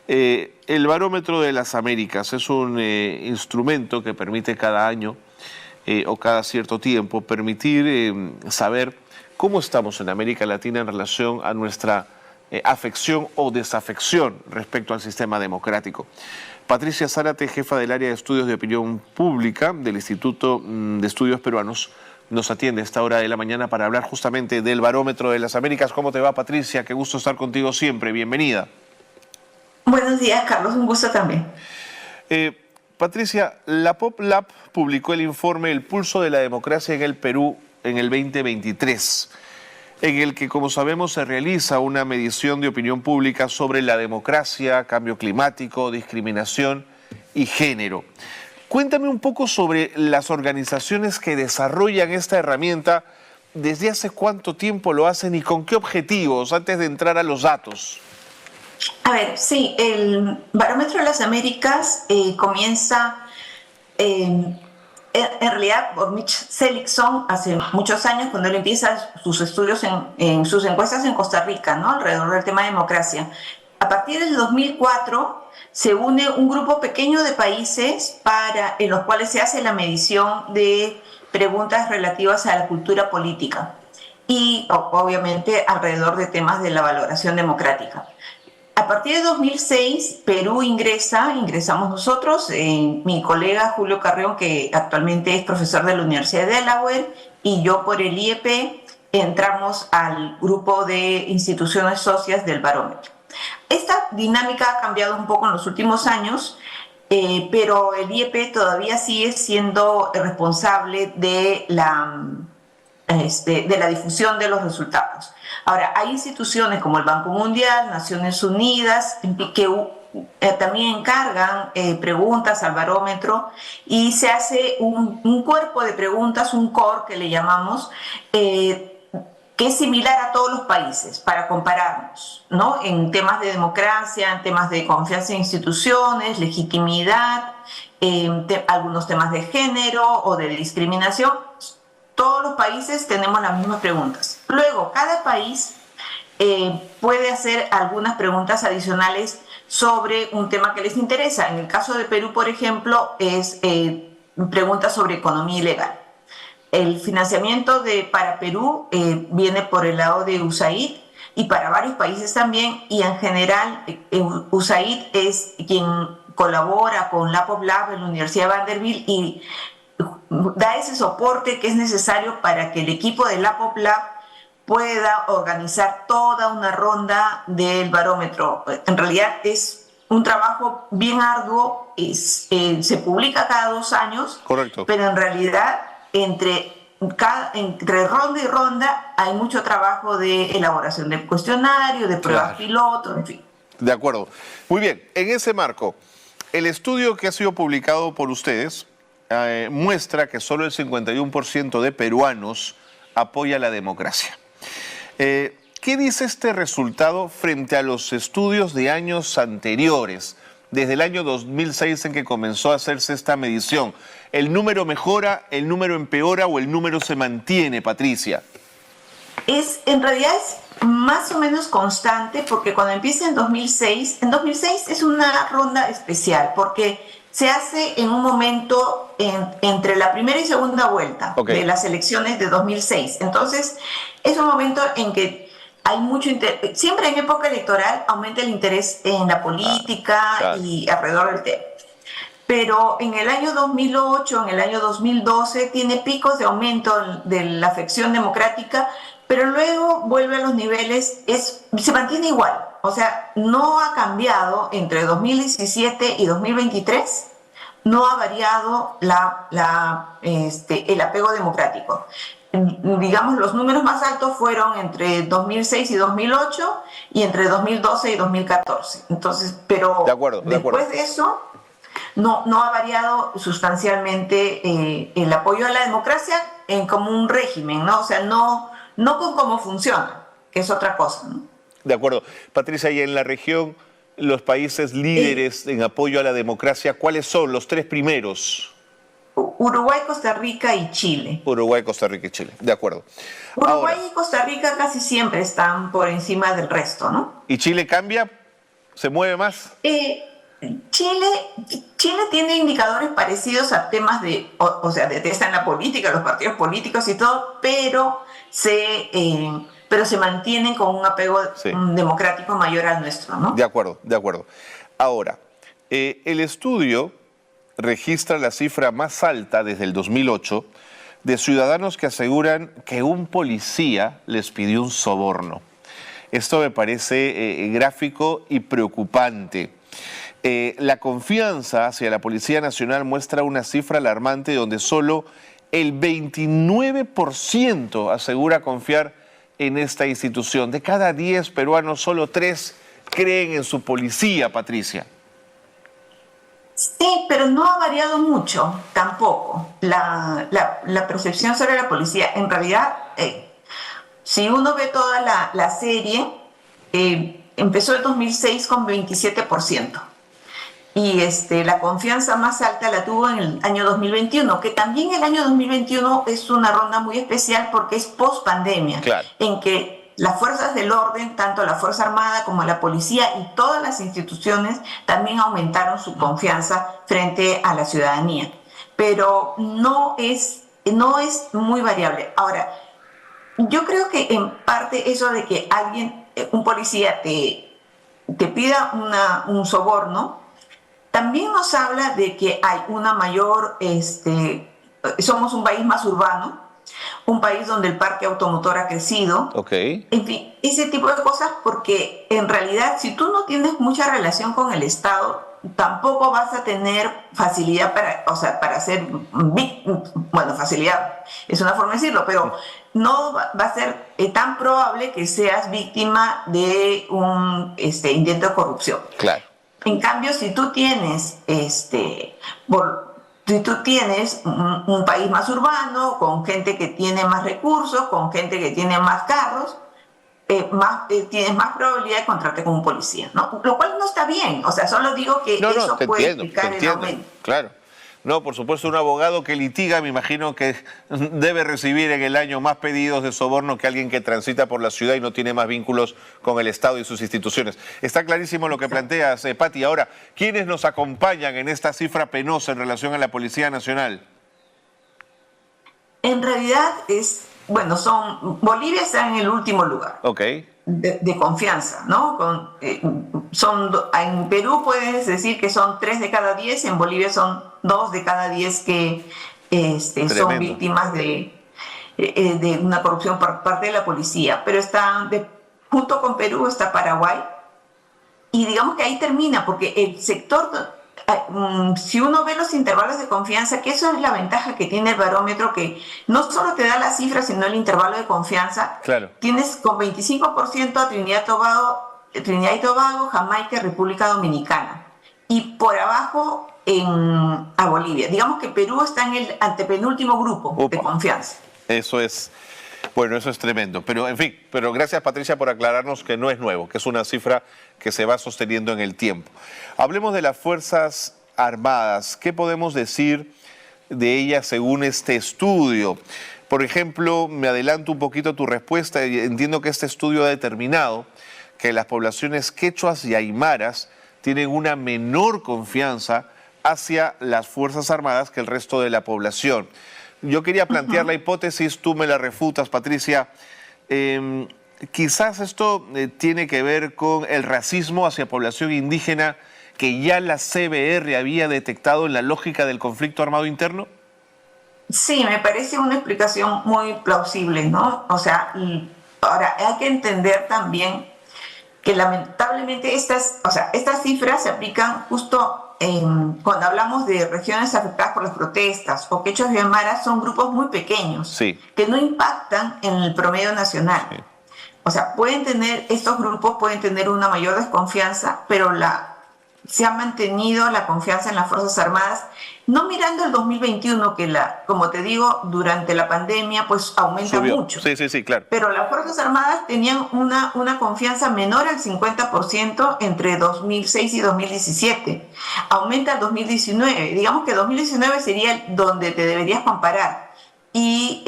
El Barómetro de las Américas es un instrumento que permite cada año o cada cierto tiempo permitir saber cómo estamos en América Latina en relación a nuestra afección o desafección respecto al sistema democrático. Patricia Zárate, jefa del área de estudios de opinión pública del Instituto de Estudios Peruanos, nos atiende a esta hora de la mañana para hablar justamente del Barómetro de las Américas. ¿Cómo te va, Patricia? Qué gusto estar contigo siempre. Bienvenida. Buenos días, Carlos. Un gusto también. Patricia, la PopLab publicó el informe El pulso de la democracia en el Perú en el 2023, en el que, como sabemos, se realiza una medición de opinión pública sobre la democracia, cambio climático, discriminación y género. Cuéntame un poco sobre las organizaciones que desarrollan esta herramienta, desde hace cuánto tiempo lo hacen y con qué objetivos, antes de entrar a los datos. A ver, sí, el Barómetro de las Américas comienza en realidad por Mitch Seligson hace muchos años, cuando él empieza sus estudios en sus encuestas en Costa Rica, ¿no?, alrededor del tema de democracia. A partir del 2004 se une un grupo pequeño de países en los cuales se hace la medición de preguntas relativas a la cultura política y obviamente alrededor de temas de la valoración democrática. A partir de 2006, Perú ingresamos nosotros, mi colega Julio Carrión, que actualmente es profesor de la Universidad de Delaware, y yo por el IEP entramos al grupo de instituciones socias del Barómetro. Esta dinámica ha cambiado un poco en los últimos años, pero el IEP todavía sigue siendo responsable de la difusión de los resultados. Ahora, hay instituciones como el Banco Mundial, Naciones Unidas, que también encargan preguntas al barómetro y se hace un cuerpo de preguntas, un core que le llamamos, que es similar a todos los países para compararnos, ¿no?, en temas de democracia, en temas de confianza en instituciones, legitimidad, algunos temas de género o de discriminación. Todos los países tenemos las mismas preguntas. Luego, cada país puede hacer algunas preguntas adicionales sobre un tema que les interesa. En el caso de Perú, por ejemplo, es preguntas sobre economía ilegal. El financiamiento para Perú viene por el lado de USAID y para varios países también, y en general USAID es quien colabora con la PopLab en la Universidad de Vanderbilt y da ese soporte que es necesario para que el equipo de la PopLab pueda organizar toda una ronda del barómetro. En realidad es un trabajo bien arduo, se publica cada 2 años. Correcto. Pero en realidad entre ronda y ronda hay mucho trabajo de elaboración del cuestionario, de pruebas piloto, en fin. De acuerdo. Muy bien, en ese marco, el estudio que ha sido publicado por ustedes muestra que solo el 51% de peruanos apoya la democracia. ¿Qué dice este resultado frente a los estudios de años anteriores? Desde el año 2006 en que comenzó a hacerse esta medición, ¿el número mejora, el número empeora o el número se mantiene, Patricia? En realidad es más o menos constante, porque cuando empieza en 2006 es una ronda especial, porque se hace en un momento entre la primera y segunda vuelta de las elecciones de 2006. Entonces, es un momento en que hay mucho interés. Siempre en época electoral aumenta el interés en la política y alrededor del tema. Pero en el año 2008, en el año 2012, tiene picos de aumento de la afección democrática, pero luego vuelve a los niveles, se mantiene igual. O sea, no ha cambiado entre 2017 y 2023, no ha variado el apego democrático. Digamos, los números más altos fueron entre 2006 y 2008 y entre 2012 y 2014. Entonces, pero después de eso no ha variado sustancialmente el apoyo a la democracia como un régimen, ¿no? O sea, no con cómo funciona, que es otra cosa, ¿no? De acuerdo. Patricia, y en la región, los países líderes en apoyo a la democracia, ¿cuáles son los 3 primeros? Uruguay, Costa Rica y Chile. Uruguay, Costa Rica y Chile, de acuerdo. Uruguay y Costa Rica casi siempre están por encima del resto, ¿no? ¿Y Chile cambia? ¿Se mueve más? Chile, Chile tiene indicadores parecidos a temas o sea, detestan la política, los partidos políticos y todo, pero se mantienen con un apego Sí. democrático mayor al nuestro, ¿no? De acuerdo, de acuerdo. Ahora, el estudio registra la cifra más alta desde el 2008 de ciudadanos que aseguran que un policía les pidió un soborno. Esto me parece gráfico y preocupante. La confianza hacia la Policía Nacional muestra una cifra alarmante donde solo el 29% asegura confiar en esta institución. De cada 10 peruanos, solo 3 creen en su policía, Patricia. Sí, pero no ha variado mucho tampoco la percepción sobre la policía. En realidad, si uno ve toda la serie, empezó en 2006 con 27%. Y la confianza más alta la tuvo en el año 2021, que también el año 2021 es una ronda muy especial porque es post-pandemia, Claro. en que las fuerzas del orden, tanto la Fuerza Armada como la policía y todas las instituciones también aumentaron su confianza frente a la ciudadanía. Pero no es muy variable. Ahora, yo creo que en parte eso de que un policía te pida un soborno, también nos habla de que hay una mayor, somos un país más urbano, un país donde el parque automotor ha crecido. Ok. En fin, ese tipo de cosas, porque en realidad si tú no tienes mucha relación con el Estado, tampoco vas a tener facilidad para ser, bueno, facilidad es una forma de decirlo, pero no va a ser tan probable que seas víctima de un intento de corrupción. Claro. En cambio, si tú tienes un país más urbano, con gente que tiene más recursos, con gente que tiene más carros, tienes más probabilidad de encontrarte con un policía, ¿no? Lo cual no está bien, o sea, solo digo que eso puede explicar el aumento. Claro. No, por supuesto, un abogado que litiga, me imagino que debe recibir en el año más pedidos de soborno que alguien que transita por la ciudad y no tiene más vínculos con el Estado y sus instituciones. Está clarísimo lo que planteas, Pati. Ahora, ¿quiénes nos acompañan en esta cifra penosa en relación a la Policía Nacional? En realidad Bolivia está en el último lugar. Ok. De confianza, ¿no? En Perú puedes decir que son 3 de cada 10, en Bolivia son 2 de cada 10 que son víctimas de una corrupción por parte de la policía. Pero junto con Perú está Paraguay, y digamos que ahí termina, porque el sector, si uno ve los intervalos de confianza, que eso es la ventaja que tiene el barómetro, que no solo te da la cifra, sino el intervalo de confianza. Claro. Tienes con 25% a Trinidad y Tobago, Jamaica y República Dominicana. Y por abajo a Bolivia. Digamos que Perú está en el antepenúltimo grupo de confianza. Eso es tremendo. Pero, en fin, gracias, Patricia, por aclararnos que no es nuevo, que es una cifra que se va sosteniendo en el tiempo. Hablemos de las Fuerzas Armadas. ¿Qué podemos decir de ellas según este estudio? Por ejemplo, me adelanto un poquito a tu respuesta y entiendo que este estudio ha determinado que las poblaciones quechuas y aymaras tienen una menor confianza hacia las Fuerzas Armadas que el resto de la población. Yo quería plantear la hipótesis, tú me la refutas, Patricia. Quizás esto tiene que ver con el racismo hacia población indígena que ya la CBR había detectado en la lógica del conflicto armado interno. Sí, me parece una explicación muy plausible, ¿no? O sea, ahora hay que entender también que lamentablemente estas cifras se aplican justo cuando hablamos de regiones afectadas por las protestas o quechos y aymaras, son grupos muy pequeños, sí, que no impactan en el promedio nacional. Sí. O sea, estos grupos pueden tener una mayor desconfianza, pero se ha mantenido la confianza en las Fuerzas Armadas, no mirando el 2021, que como te digo, durante la pandemia pues aumenta mucho. Sí, claro. Pero las Fuerzas Armadas tenían una confianza menor al 50% entre 2006 y 2017. Aumenta el 2019. Digamos que 2019 sería donde te deberías comparar. Y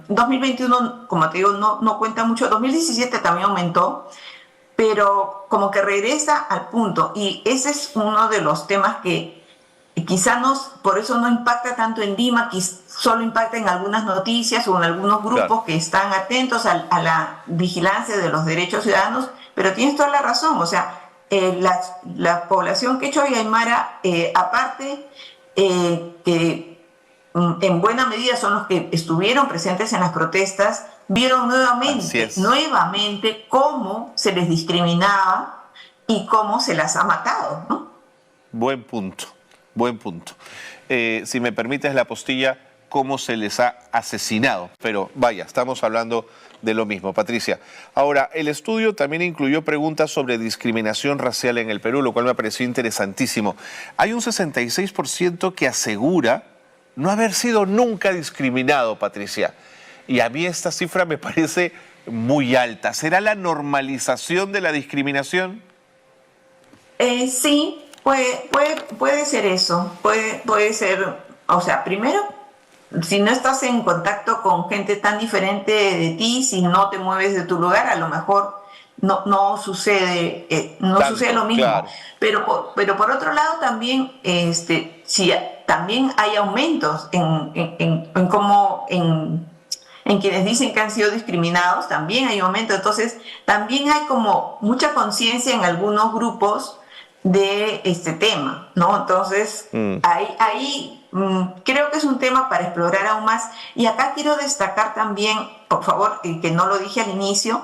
2021, como te digo, no cuenta mucho. 2017 también aumentó. pero como que regresa al punto. Y ese es uno de los temas que quizá por eso no impacta tanto en Lima, solo impacta en algunas noticias o en algunos grupos Claro. que están atentos a la vigilancia de los derechos ciudadanos, pero tienes toda la razón, o sea, la población quechua y aymara, aparte que en buena medida son los que estuvieron presentes en las protestas, vieron Así es. nuevamente cómo se les discriminaba y cómo se las ha matado, ¿no? Buen punto, buen punto. Si me permites la postilla, cómo se les ha asesinado. Pero vaya, estamos hablando de lo mismo, Patricia. Ahora, el estudio también incluyó preguntas sobre discriminación racial en el Perú, lo cual me pareció interesantísimo. Hay un 66% que asegura no haber sido nunca discriminado, Patricia. Y a mí esta cifra me parece muy alta. ¿Será la normalización de la discriminación? Sí, puede ser eso, puede ser, o sea, primero, si no estás en contacto con gente tan diferente de ti, si no te mueves de tu lugar, a lo mejor no sucede, sucede lo mismo. Claro. Pero por otro lado también, si también hay aumentos en quienes dicen que han sido discriminados, también hay aumento. Entonces, también hay como mucha conciencia en algunos grupos de este tema, ¿no? Entonces, ahí creo que es un tema para explorar aún más. Y acá quiero destacar también, por favor, que no lo dije al inicio,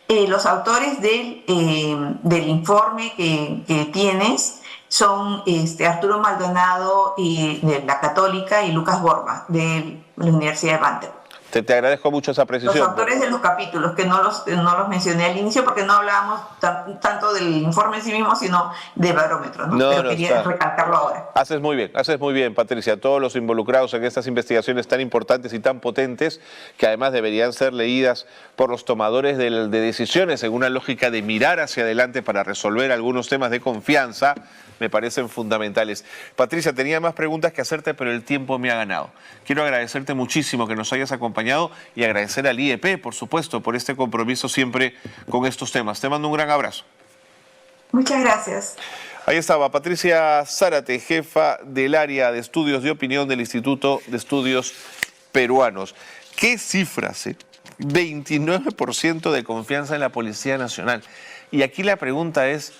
los autores del informe que tienes son Arturo Maldonado de la Católica y Lucas Borba de la Universidad de Banter. Te agradezco mucho esa precisión. Los autores de los capítulos, que no los mencioné al inicio porque no hablábamos tanto del informe en sí mismo, sino de barómetro, ¿no? Pero quería recalcarlo ahora. Haces muy bien, Patricia. Todos los involucrados en estas investigaciones tan importantes y tan potentes, que además deberían ser leídas por los tomadores de decisiones en una lógica de mirar hacia adelante para resolver algunos temas de confianza, me parecen fundamentales. Patricia, tenía más preguntas que hacerte, pero el tiempo me ha ganado. Quiero agradecerte muchísimo que nos hayas acompañado y agradecer al IEP, por supuesto, por este compromiso siempre con estos temas. Te mando un gran abrazo. Muchas gracias. Ahí estaba Patricia Zárate, jefa del área de estudios de opinión del Instituto de Estudios Peruanos. ¿Qué cifras? 29% de confianza en la Policía Nacional. Y aquí la pregunta es,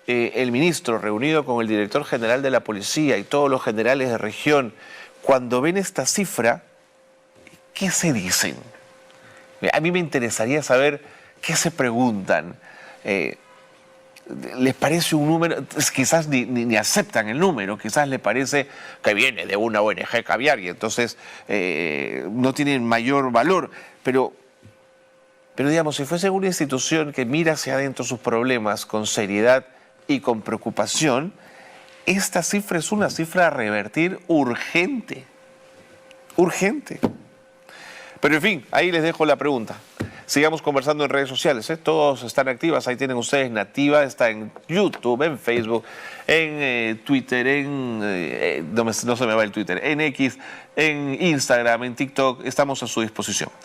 el ministro reunido con el director general de la policía y todos los generales de región, cuando ven esta cifra, ¿qué se dicen? A mí me interesaría saber qué se preguntan. ¿Les parece un número? Quizás ni aceptan el número, quizás les parece que viene de una ONG caviar y entonces no tienen mayor valor. Pero digamos, si fuese una institución que mira hacia adentro sus problemas con seriedad y con preocupación, esta cifra es una cifra a revertir urgente. Urgente. Pero en fin, ahí les dejo la pregunta. Sigamos conversando en redes sociales, todos están activas, ahí tienen ustedes Nativa, está en YouTube, en Facebook, en Twitter, no se me va el Twitter, en X, en Instagram, en TikTok, estamos a su disposición.